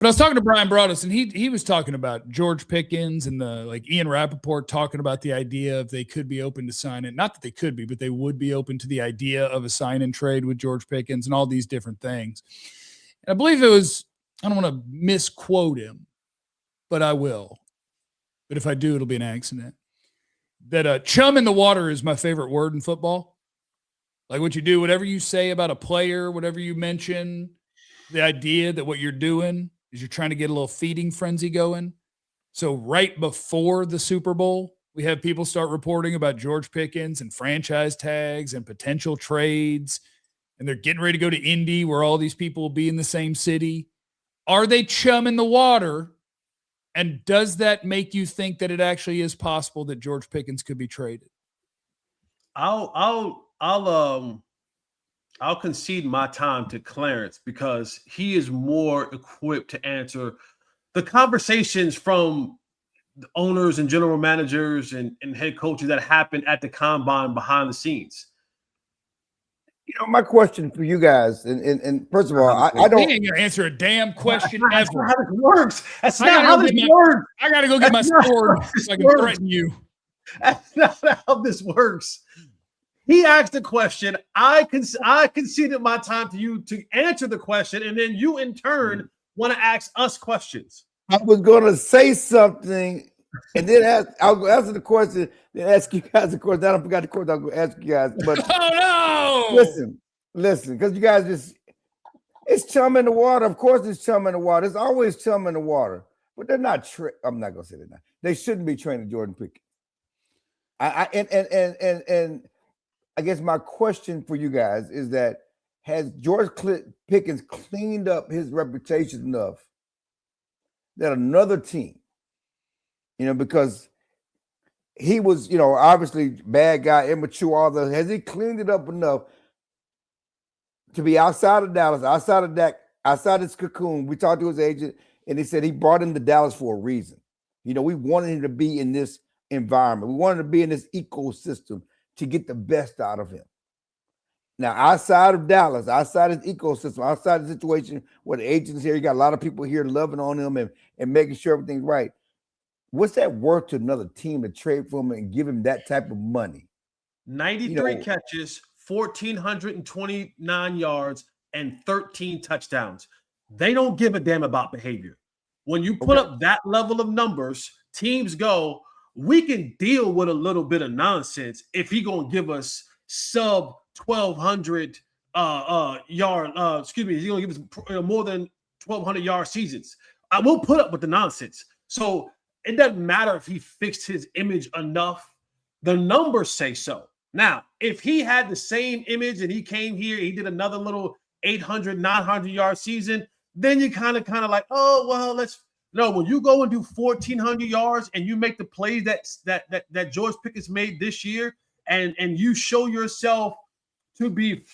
But I was talking to Brian Broaddus, and he was talking about George Pickens and Ian Rappaport talking about the idea of they could be open to sign it. Not that they could be, but they would be open to the idea of a sign and trade with George Pickens and all these different things. And I believe it was, I don't want to misquote him, but I will. But if I do, it'll be an accident. That chum in the water is my favorite word in football. Like what you do, whatever you say about a player, whatever you mention, the idea that what you're doing is you're trying to get a little feeding frenzy going. So right before the Super Bowl, we have people start reporting about George Pickens and franchise tags and potential trades, and they're getting ready to go to Indy where all these people will be in the same city. Are they chum in the water? And does that make you think that it actually is possible that George Pickens could be traded? I'll concede my time to Clarence because he is more equipped to answer the conversations from the owners and general managers and head coaches that happen at the combine behind the scenes. You know, my question for you guys, and first of all, I don't ain't gonna answer a damn question ever. That's not how this works. That's not how this works. I gotta go get my sword so I can threaten you. That's not how this works. He asked the question. I conceded my time to you to answer the question, and then you in turn want to ask us questions. I was going to say something, and then I'll answer the question, then ask you guys the question. I forgot the question I was going to ask you guys. But oh no! Listen, because you guys it's chum in the water. Of course, it's chum in the water. It's always chum in the water. But they're not. I'm not going to say that now. They shouldn't be training Jordan Pickens. And I guess my question for you guys is that has George Pickens cleaned up his reputation enough that another team, because he was, obviously bad guy, immature, has he cleaned it up enough to be outside of Dallas, outside of Dak, outside his cocoon? We talked to his agent, and he said he brought him to Dallas for a reason. We wanted him to be in this environment. We wanted him to be in this ecosystem to get the best out of him. Now, outside of Dallas, outside his ecosystem, outside the situation where the agent's here, you got a lot of people here loving on him and making sure everything's right. What's that worth to another team to trade for him and give him that type of money? 93 catches, 1,429 yards, and 13 touchdowns. They don't give a damn about behavior. When you put up that level of numbers, teams go, we can deal with a little bit of nonsense if he gonna give us sub 1,200 yard. He's gonna give us more than 1,200 yard seasons. I will put up with the nonsense. So it doesn't matter if he fixed his image enough. The numbers say so. Now, if he had the same image and he came here, he did another little 800, 900 yard season, then you kind of like, oh well, No, when you go and do 1,400 yards and you make the plays that George Pickens made this year, and you show yourself to be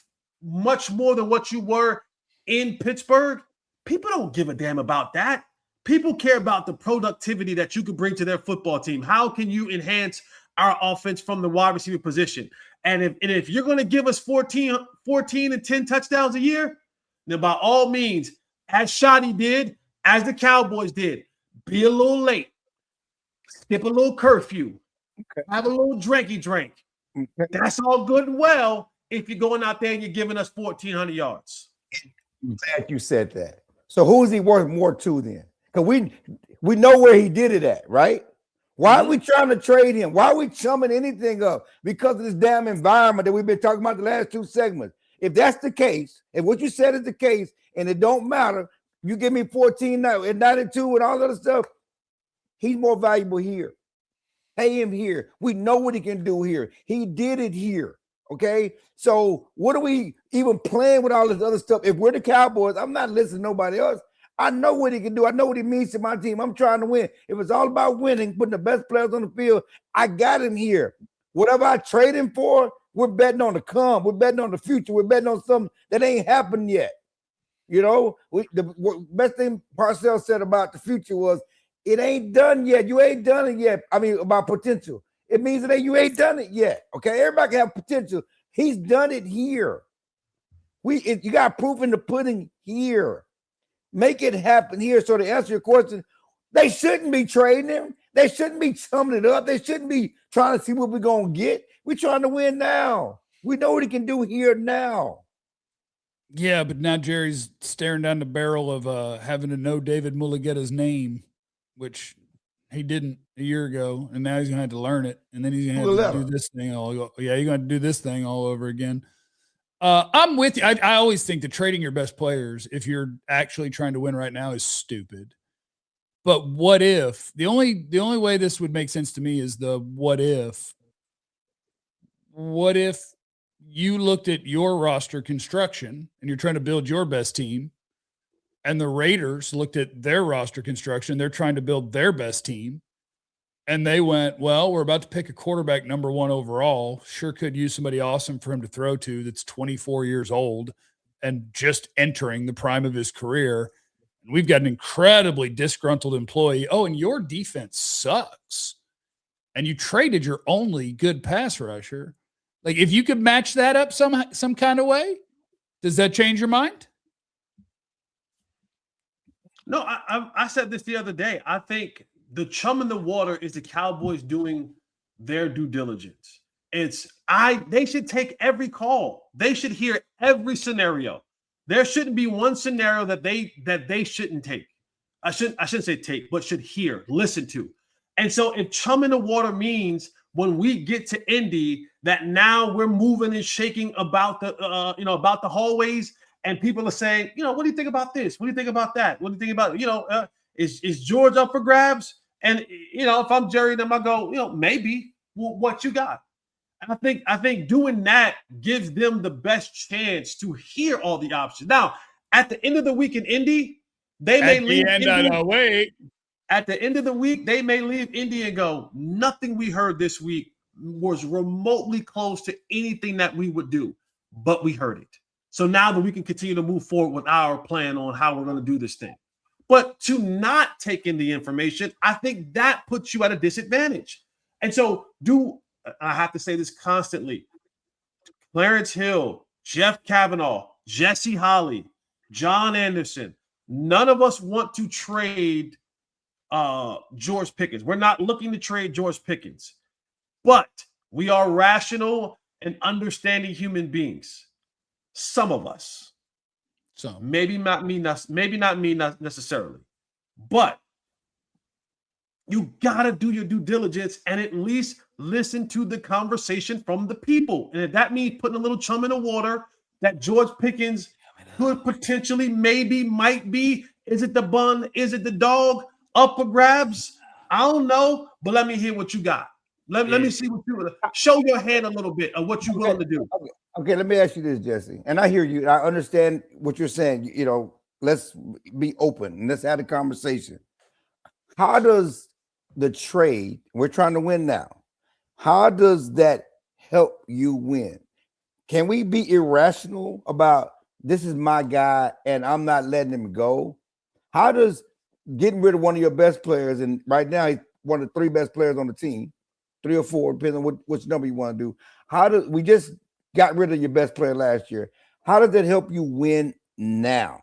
much more than what you were in Pittsburgh, people don't give a damn about that. People care about the productivity that you could bring to their football team. How can you enhance our offense from the wide receiver position? And if you're going to give us 14 and 10 touchdowns a year, then by all means, as Shoddy did, as the Cowboys did, be a little late, skip a little curfew, have a little drinky drink. That's all good and well if you're going out there and you're giving us 1,400 yards. Glad you said that. So who is he worth more to then? Because we know where he did it at, right? Why are we trying to trade him? Why are we chumming anything up? Because of this damn environment that we've been talking about the last two segments. If that's the case, if what you said is the case, and it don't matter, you give me 14 now and 92 and all that other stuff, he's more valuable here. Pay him here. We know what he can do here. He did it here. Okay. So what are we even playing with all this other stuff? If we're the Cowboys, I'm not listening to nobody else. I know what he can do. I know what he means to my team. I'm trying to win. If it's all about winning, putting the best players on the field, I got him here. Whatever I trade him for, we're betting on the come. We're betting on the future. We're betting on something that ain't happened yet. The best thing Parcells said about the future was, it ain't done yet. You ain't done it yet. I mean, about potential. It means that you ain't done it yet. Okay, everybody can have potential. He's done it here. You got proof in the pudding here. make it happen here. So to answer your question, they shouldn't be trading him. They shouldn't be summing it up. They shouldn't be trying to see what we're going to get. We're trying to win now. We know what he can do here now. Yeah, but now Jerry's staring down the barrel of having to know David Mulugheta's name, which he didn't a year ago, and now he's going to have to learn it, and then he's going to have to do this thing you're going to do this thing all over again. I'm with you. I always think that trading your best players, if you're actually trying to win right now, is stupid. But what if the only way this would make sense to me is the what if you looked at your roster construction and you're trying to build your best team, and the Raiders looked at their roster construction, they're trying to build their best team, and they went, well, we're about to pick a quarterback number 1 overall. Sure could use somebody awesome for him to throw to that's 24 years old and just entering the prime of his career. And we've got an incredibly disgruntled employee. Oh, and your defense sucks. And you traded your only good pass rusher. Like, if you could match that up some kind of way, does that change your mind? No, I said this the other day. I think the chum in the water is the Cowboys doing their due diligence. They should take every call. They should hear every scenario. There shouldn't be one scenario that they shouldn't take. I shouldn't say take, but should hear, listen to. And so if chum in the water means when we get to Indy that now we're moving and shaking about the hallways, and people are saying, what do you think about this? What do you think about that? What do you think about, is George up for grabs? And, if I'm Jerry, then I go, maybe. Well, what you got? And I think doing that gives them the best chance to hear all the options. Now, at the end of the week in Indy, they may leave Indy. At the end of the week, they may leave Indy and go, nothing we heard this week was remotely close to anything that we would do, but we heard it. So now that we can continue to move forward with our plan on how we're going to do this thing. But to not take in the information, I think that puts you at a disadvantage. And so I have to say this constantly. Clarence Hill, Jeff Kavanaugh, Jesse Holley, John Anderson, none of us want to trade George Pickens. We're not looking to trade George Pickens, but we are rational and understanding human beings. Some of us, maybe not me necessarily, but you gotta do your due diligence and at least listen to the conversation from the people. And if that means putting a little chum in the water that George Pickens could potentially, might be, is it the bun? Is it the dog up for grabs? I don't know, but let me hear what you got. Let me see what you show your hand a little bit of what you're willing to do. Okay, let me ask you this, Jesse. And I hear you. I understand what you're saying. Let's be open and let's have a conversation. How does the trade, we're trying to win now, how does that help you win? Can we be irrational about this is my guy and I'm not letting him go? How does getting rid of one of your best players, and right now he's one of the 3 best players on the team, 3 or 4, depending on which number you want to do. How do we just got rid of your best player last year? How does that help you win now?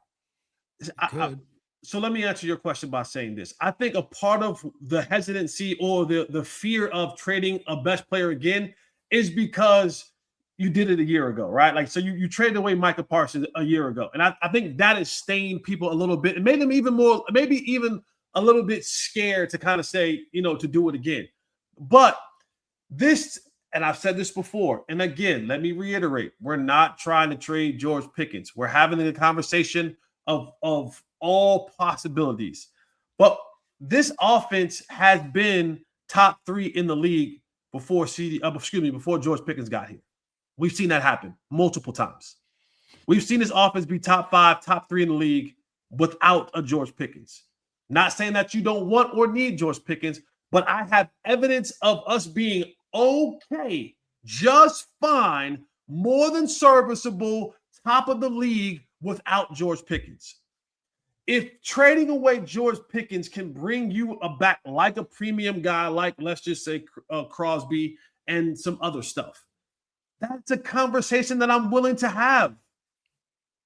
So let me answer your question by saying this. I think a part of the hesitancy or the fear of trading a best player again is because you did it a year ago, right? Like, so you traded away Micah Parsons a year ago. And I think that has stained people a little bit and made them even more, maybe even a little bit scared to kind of say, to do it again. But this, and I've said this before, and again, let me reiterate, we're not trying to trade George Pickens. We're having a conversation of all possibilities. But this offense has been top 3 in the league before George Pickens got here. We've seen that happen multiple times. We've seen this offense be top 5, top 3 in the league without a George Pickens. Not saying that you don't want or need George Pickens, but I have evidence of us being okay, just fine, more than serviceable, top of the league without George Pickens. If trading away George Pickens can bring you back like a premium guy, like let's just say Crosby and some other stuff, that's a conversation that I'm willing to have.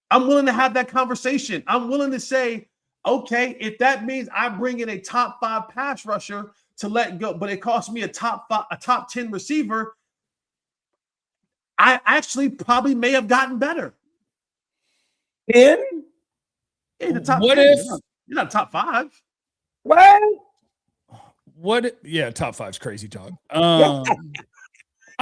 I'm willing to have that conversation. I'm willing to say, Okay, if that means I bring in a top 5 pass rusher to let go, but it costs me a top 10 receiver, I actually probably may have gotten better. In the top what 10, if you're not top 5? What? Yeah, top 5's crazy talk. I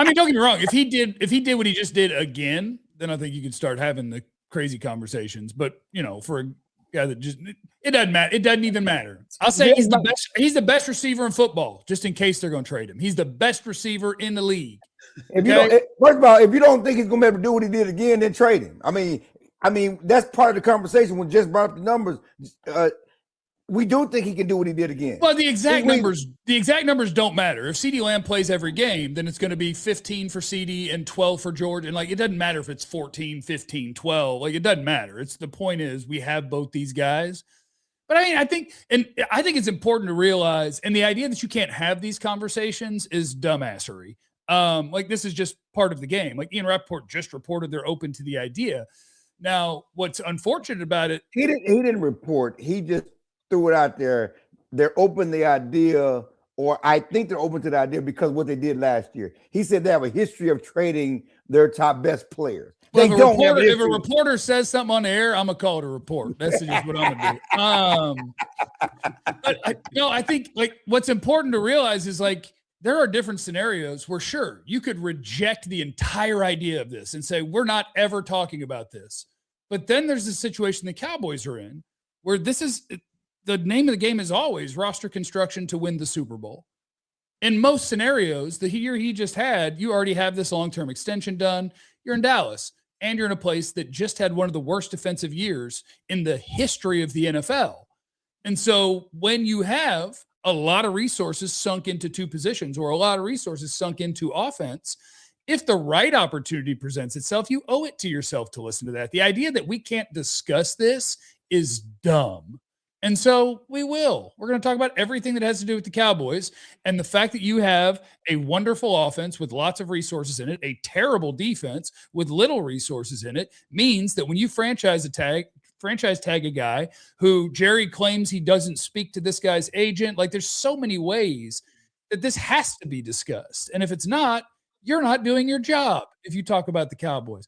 mean, don't get me wrong. If he did what he just did again, then I think you could start having the crazy conversations. But for a guy that it doesn't matter. It doesn't even matter. I'll say he's the best. He's the best receiver in football. Just in case they're going to trade him, he's the best receiver in the league. First of all, if you don't think he's going to be able to do what he did again, then trade him. I mean that's part of the conversation when Jess brought up the numbers. We do think he can do what he did again. Well, the exact numbers don't matter. If CeeDee Lamb plays every game, then it's going to be 15 for CeeDee and 12 for George. And it doesn't matter if it's 14, 15, 12. It doesn't matter. The point is we have both these guys. But I think it's important to realize, and the idea that you can't have these conversations is dumbassery. This is just part of the game. Ian Rappaport just reported they're open to the idea. Now, what's unfortunate about it, he didn't report. He just threw it out there. They're open to the idea, or I think they're open to the idea because of what they did last year. He said they have a history of trading their top best players. Well, if a reporter says something on the air, I'm gonna call it a report. That's just what I'm gonna do. But I think what's important to realize is there are different scenarios where sure you could reject the entire idea of this and say we're not ever talking about this. But then there's the situation the Cowboys are in where this is. The name of the game is always roster construction to win the Super Bowl. In most scenarios, the year he just had, you already have this long-term extension done. You're in Dallas, and you're in a place that just had one of the worst defensive years in the history of the NFL. And so when you have a lot of resources sunk into two positions or a lot of resources sunk into offense, if the right opportunity presents itself, you owe it to yourself to listen to that. The idea that we can't discuss this is dumb. And so we will. We're going to talk about everything that has to do with the Cowboys and the fact that you have a wonderful offense with lots of resources in it, a terrible defense with little resources in it, means that when you franchise tag a guy who Jerry claims he doesn't speak to this guy's agent, there's so many ways that this has to be discussed. And if it's not, you're not doing your job if you talk about the Cowboys.